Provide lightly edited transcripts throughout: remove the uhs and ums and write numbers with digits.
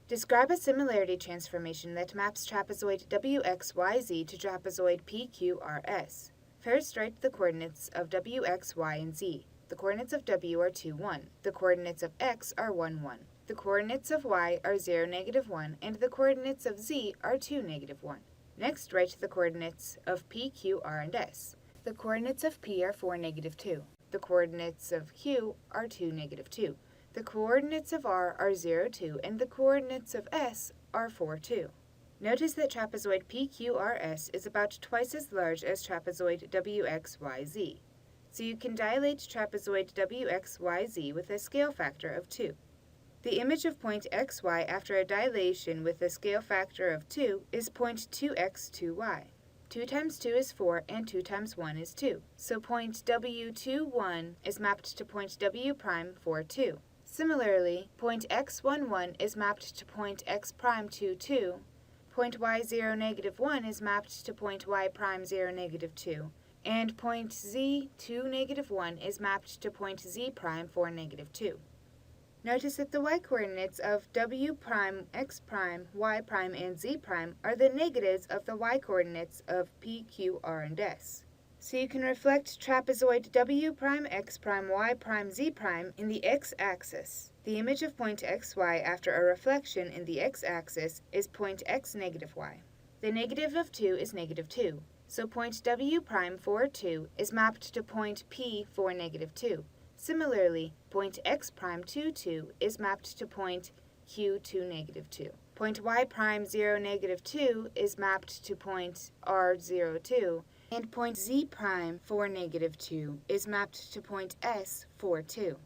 Describe a similarity transformation that maps trapezoid WXYZ to trapezoid PQRS. First, write the coordinates of W, X, Y, and Z. The coordinates of W are 2, 1. The coordinates of X are 1, 1. The coordinates of Y are 0, -1, and the coordinates of Z are 2, -1. Next, write the coordinates of P, Q, R, and S. The coordinates of P are 4, -2. The coordinates of Q are 2, -2. The coordinates of R are 0, 2, and the coordinates of S are 4, 2. Notice that trapezoid PQRS is about twice as large as trapezoid WXYZ, so you can dilate trapezoid WXYZ with a scale factor of 2. The image of point XY after a dilation with a scale factor of 2 is point 2x2y. 2 times 2 is 4, and 2 times 1 is 2, so point W21 is mapped to point W'42. Similarly, point x11 is mapped to point x'22, point y0, -1 is mapped to point y'0, -2, and point z2, -1 is mapped to point z'4, -2. Notice that the y-coordinates of W', X', Y', and Z' are the negatives of the y-coordinates of P, Q, R, and S. So you can reflect trapezoid W', X', Y', Z' in the x-axis. The image of point XY after a reflection in the x-axis is point x, -y. The negative of 2 is -2, so point W'42 is mapped to point P4, -2. Similarly, point x'22 is mapped to point Q2, -2. Point y'0, -2 is mapped to point R02, and point Z'4, -2 is mapped to point S42.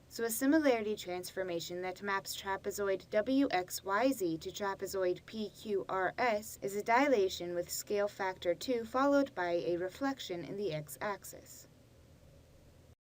So a similarity transformation that maps trapezoid WXYZ to trapezoid PQRS is a dilation with scale factor 2 followed by a reflection in the x-axis.